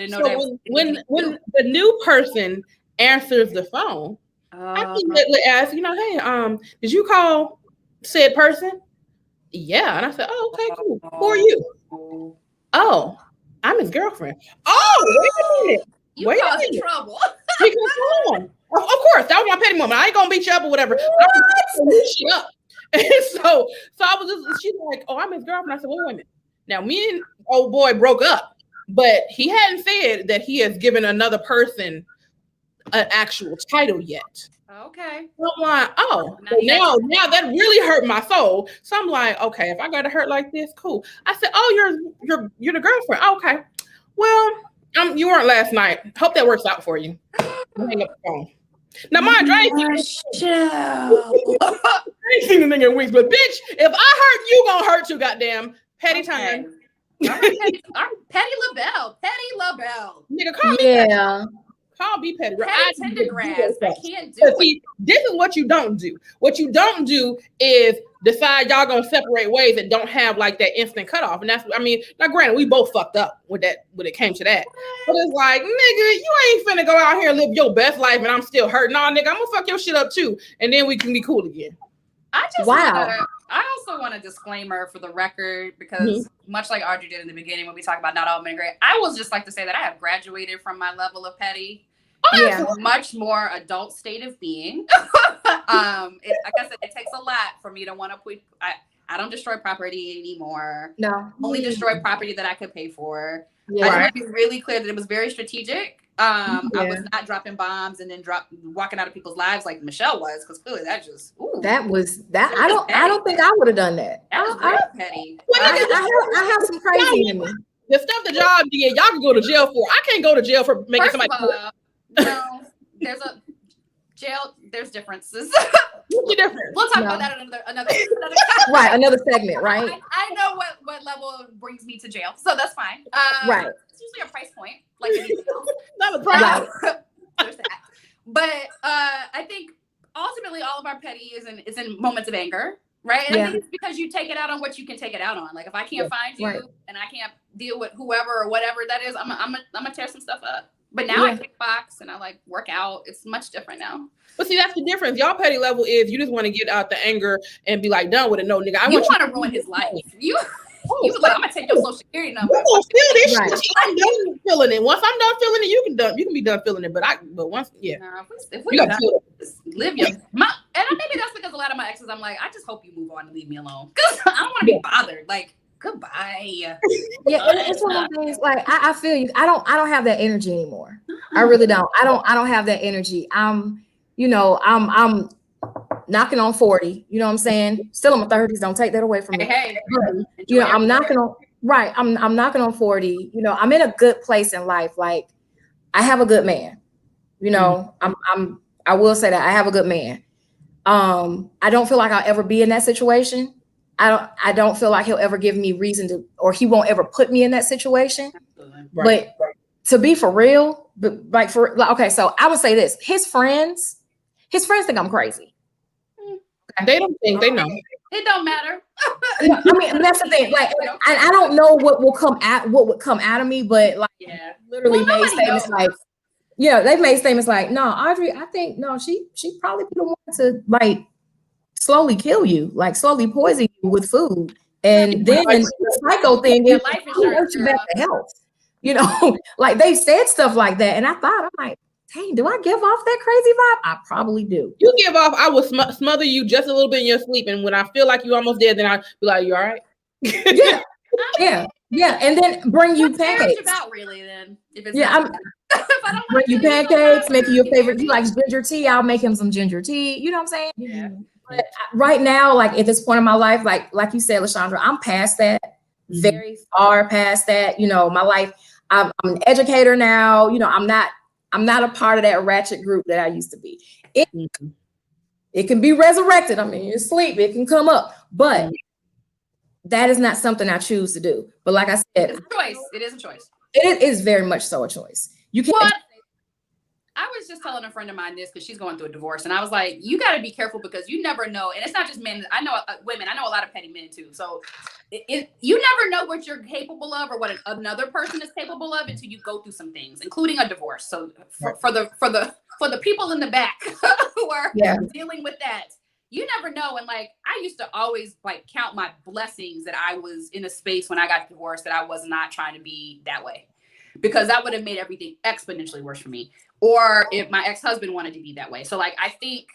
S1: so
S3: that.
S1: When the new person answers the phone, I can ask, hey, did you call said person? Yeah. And I said, oh, okay, cool. Who are you? Oh, I'm his girlfriend. Oh, wait a minute.
S3: You caused trouble.
S1: Of course, that was my petty moment. I ain't gonna beat you up or whatever. Shit up. And so I was just, she's like, oh, I'm his girlfriend. I said, wait a minute. Now me and old boy broke up, but he hadn't said that he has given another person an actual title yet.
S3: Okay.
S1: So I'm like, oh, now that really hurt my soul. So I'm like, okay, if I got to hurt like this, cool. I said, oh, you're the girlfriend. Okay. Well, you weren't last night. Hope that works out for you. Hang up the phone. Now, mind, I ain't seen the nigga in weeks, but bitch, if I hurt you, gonna hurt you, goddamn. Petty time.
S3: Petty LaBelle.
S1: Nigga, call me.
S2: Yeah.
S1: Call me petty.
S3: I can't do it.
S1: See, this is what you don't do. What you don't do is decide y'all gonna separate ways and don't have like that instant cutoff. And that's, now granted, we both fucked up with that when it came to that. But it's like, nigga, you ain't finna go out here and live your best life and I'm still hurt. Nah, nigga, I'm gonna fuck your shit up too. And then we can be cool again.
S3: I also want a disclaimer for the record, because much like Audrey did in the beginning when we talk about not all men are great, I will just like to say that I have graduated from my level of petty. To a much more adult state of being. Like I said, it takes a lot for me to want to put. I don't destroy property anymore.
S2: No,
S3: only destroy property that I could pay for.
S2: Yeah.
S3: I want to be really clear that it was very strategic. I was not dropping bombs and then walking out of people's lives like Michelle was, because clearly that just
S2: I don't think I would have done that.
S3: That was very petty.
S2: I have some crazy in me.
S1: The stuff that y'all did, y'all can go to jail for. I can't go to jail for making somebody.
S3: No, there's differences.
S1: What's the difference?
S3: We'll talk about that another
S2: right, another segment, right?
S3: I know what level brings me to jail, so that's fine.
S2: Right.
S3: It's usually a price point, like anything else.
S1: Not a price.
S3: There's that. But I think ultimately all of our petty is in moments of anger, right? And I think it's because you take it out on what you can take it out on. Like if I can't find you and I can't deal with whoever or whatever that is, I'm gonna tear some stuff up. But now I kickbox and I like work out. It's much different now.
S1: But see, that's the difference. Y'all petty level is you just want to get out the anger and be like done with it. No, nigga, I want
S3: to ruin his life. You was like, I'm gonna take your social security number.
S1: You gonna feel this shit. I'm done feeling it. Once I'm done feeling it, you can be done feeling it. But once,
S3: if we done, just live your. And maybe that's because a lot of my exes, I'm like, I just hope you move on and leave me alone, because I don't want to be bothered. Like, goodbye.
S2: Yeah, it's one of those things. Like I feel you. I don't have that energy anymore. I really don't. I don't have that energy. I'm knocking on 40. You know what I'm saying? Still in my 30s. Don't take that away from me.
S3: Hey,
S2: I'm knocking on. Right. I'm knocking on 40. I'm in a good place in life. Like I have a good man. I will say that I have a good man. I don't feel like I'll ever be in that situation. I don't feel like he'll ever give me reason to, or he won't ever put me in that situation. Right. But to be for real, okay, so I would say this: his friends think I'm crazy.
S1: They don't think they know.
S3: It don't matter.
S2: That's the thing. Like, I don't know what would come out of me, but like, literally made statements like, they've made statements like, no, Audrey, I think she probably would want to like slowly kill you, like slowly poison you with food, and then the psycho thing is life insurance you back to health. Like they said stuff like that, and I'm like, dang, do I give off that crazy vibe? I probably do.
S1: You give off. I will smother you just a little bit in your sleep, and when I feel like you're almost dead, then I'll be like, you all right? yeah, and then bring you pancakes.
S3: About really, then if it's
S2: bring you pancakes, make you your favorite. He likes ginger tea. I'll make him some ginger tea. You know what I'm saying?
S3: Yeah.
S2: But right now, like at this point in my life, like you said, LeshaundraC, I'm past that, very far past that. My life. I'm an educator now. I'm not a part of that ratchet group that I used to be. It can be resurrected. You sleep, it can come up, but that is not something I choose to do. But like I said,
S3: it's a choice. It is a choice.
S2: It is very much so a choice. You can't.
S3: I was just telling a friend of mine this because she's going through a divorce, and I was like, you got to be careful because you never know. And it's not just men. I know women. I know a lot of petty men too. So you never know what you're capable of or what another person is capable of until you go through some things, including a divorce. So for the people in the back who are dealing with that, you never know. And like, I used to always like count my blessings that I was in a space when I got divorced that I was not trying to be that way, because that would have made everything exponentially worse for me. Or if my ex-husband wanted to be that way. So like, I think,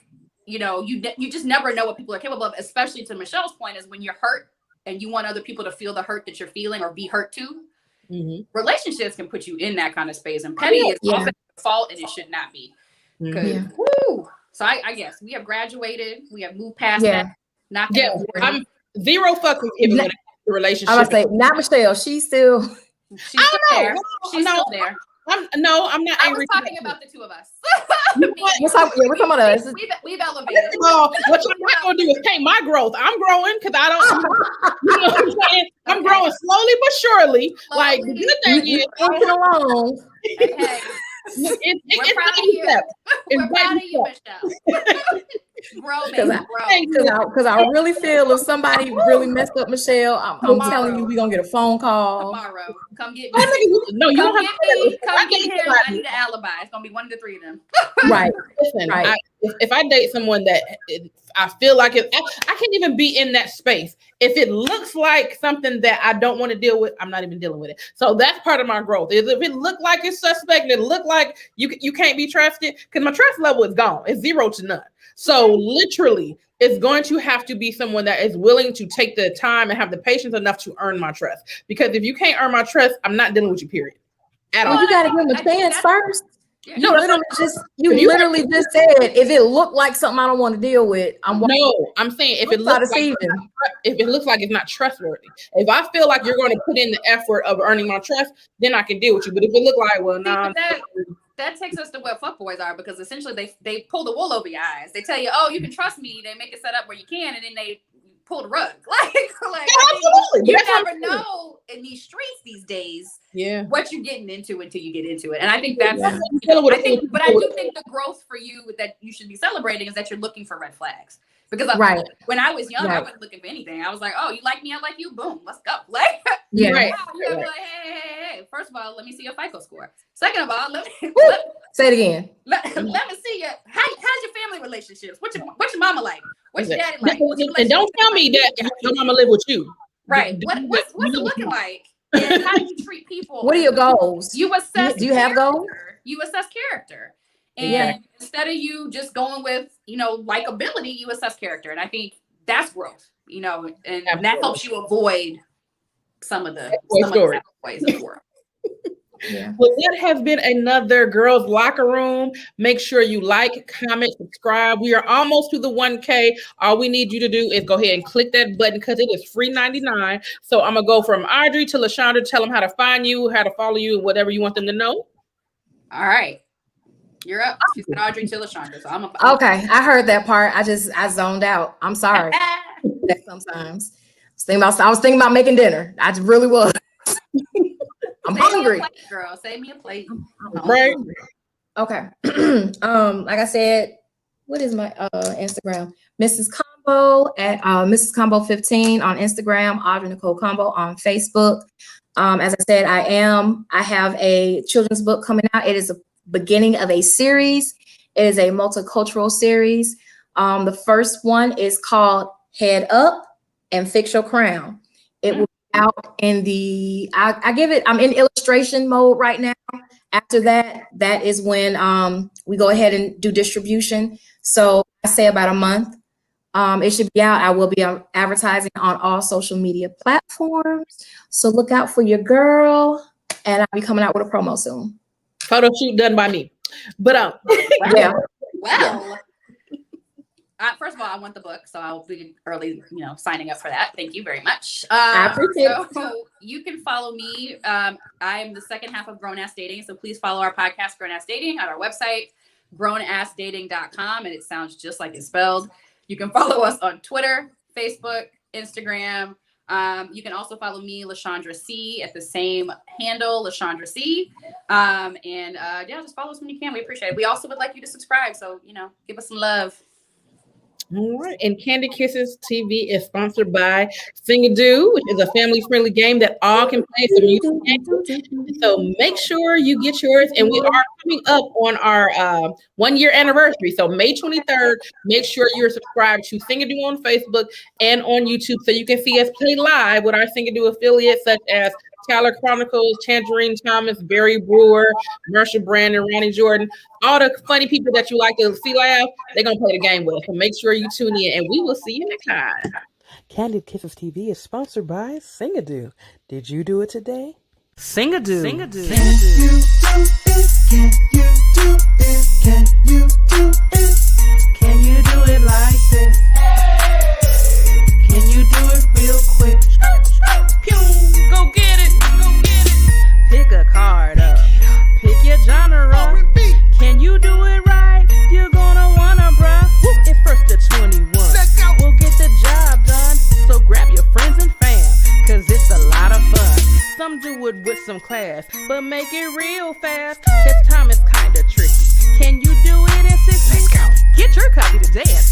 S3: you know, you just never know what people are capable of, especially to Michelle's point, is when you're hurt and you want other people to feel the hurt that you're feeling or be hurt too. Mm-hmm. Relationships can put you in that kind of space, and petty is often the fault, and it should not be. Woo. So I guess we have graduated. We have moved past that. Not that
S1: I'm zero fucking giving the relationship.
S2: I was say not Michelle. She's still
S3: there. She's still there.
S1: I'm not.
S3: I was talking about the two of us.
S2: We're talking about us.
S3: We've elevated.
S1: What you're not gonna do is paint my growth. I'm growing because I don't. You know what I'm saying? I'm growing slowly but surely. Like the good thing is,
S2: along.
S3: Okay. We're proud of you. We're proud of you, Michelle.
S2: Because I really feel if somebody really messed up Michelle, I'm telling you, we're gonna get a phone call
S3: tomorrow. Come get me.
S1: No, you don't have to.
S3: Come get him. I need an alibi. It's gonna be one of the three of them.
S2: Right.
S1: Listen, right. If I date someone that I feel like I can't even be in that space. If it looks like something that I don't want to deal with, I'm not even dealing with it. So that's part of my growth. Is if it look like it's suspect and it look like you can't be trusted, because my trust level is gone. It's 0 to none. So literally, it's going to have to be someone that is willing to take the time and have the patience enough to earn my trust. Because if you can't earn my trust, I'm not dealing with you, period. At all.
S2: You got to give them a chance first. You literally just said if it looked like something I don't want to deal with, I'm
S1: saying if it looks like it's not trustworthy. If I feel like you're going to put in the effort of earning my trust, then I can deal with you. But if it look like, well, no,
S3: that takes us to what fuckboys are, because essentially they pull the wool over your eyes. They tell you, oh, you can trust me. They make it set up where you can, and then they pull the rug.
S1: Absolutely.
S3: You never know in these streets these days what you're getting into until you get into it. And I think that's I do think the growth for you that you should be celebrating is that you're looking for red flags. Because when I was young, I wasn't looking for anything. I was like, oh, you like me, I like you, boom, let's go. Like, you're like, hey, first of all, let me see your FICO score. Second of all,
S2: say it again.
S3: Let me see how's your family relationships? What's your mama like? What's your daddy like?
S1: And don't tell me that your mama live with you.
S3: Right. What's it looking like? And how do you treat people?
S2: What are your goals?
S3: You assess.
S2: Do you have goals?
S3: You assess character. And instead of you just going with, likability, you assess character. And I think that's growth, and that helps you avoid some of the ways of the world.
S1: Well, that has been another Girls Locker Room. Make sure you like, comment, subscribe. We are almost to the 1K. All we need you to do is go ahead and click that button because it is free $99. So I'm going to go from Audrey to LeshaundraC. Tell them how to find you, how to follow you, whatever you want them to know.
S3: All right. You're up. She said Audrey to LeshaundraC. So
S2: okay. I heard that part. I zoned out. I'm sorry. Sometimes I was thinking about making dinner. I really was. I'm hungry.
S3: Plate, girl. Save me a plate.
S1: Right.
S2: Okay. Like I said, what is my Instagram? Mrs. Combo at Mrs. Combo 15 on Instagram. Audrey Nicole Combo on Facebook. As I said, I have a children's book coming out. It is a beginning of a series. It is a multicultural series. The first one is called Head Up and Fix Your Crown. It will be out in I'm in illustration mode right now. After that is when we go ahead and do distribution. So I say about a month. It should be out. I will be advertising on all social media platforms. So look out for your girl, and I'll be coming out with a promo soon.
S1: Photo shoot done by me. But
S3: first of all, I want the book, so I'll be early, signing up for that. Thank you very much.
S2: I appreciate it.
S3: So you can follow me. I'm the second half of Grown Ass Dating, so please follow our podcast, Grown Ass Dating, on our website, grownassdating.com, and it sounds just like it's spelled. You can follow us on Twitter, Facebook, Instagram. You can also follow me, LeshaundraC, at the same handle, LeshaundraC. Just follow us when you can. We appreciate it. We also would like you to subscribe. So, give us some love.
S1: All right. And Kandid Kisses TV is sponsored by Sing-A-Do, which is a family-friendly game that all can play. It's a music game. So make sure you get yours. And we are coming up on our 1-year anniversary. So May 23rd, make sure you're subscribed to Sing-A-Do on Facebook and on YouTube so you can see us play live with our Sing-A-Do affiliates such as Tyler Chronicles, Tangerine Thomas, Barry Brewer, Marsha Brandon, Ronnie Jordan, all the funny people that you like to see laugh, they're going to play the game with us. So make sure you tune in, and we will see you next time.
S4: Kandid Kisses TV is sponsored by Sing-A-Do. Did you do it today? Sing-A-Do. Sing-A-Do. Can you do it? Can you do it? Can you do it? Can you do it like this? Can you do it real quick? Go get it. Go get it. Pick a card up. Pick your genre. Can you do it right? You're gonna wanna, bruh. It's first to 21. We'll get the job done. So grab your friends and fam, cause it's a lot of fun. Some do it with some class, but make it real fast. Cause time is kinda tricky. Can you do it in 60? Let's go. Get your copy today at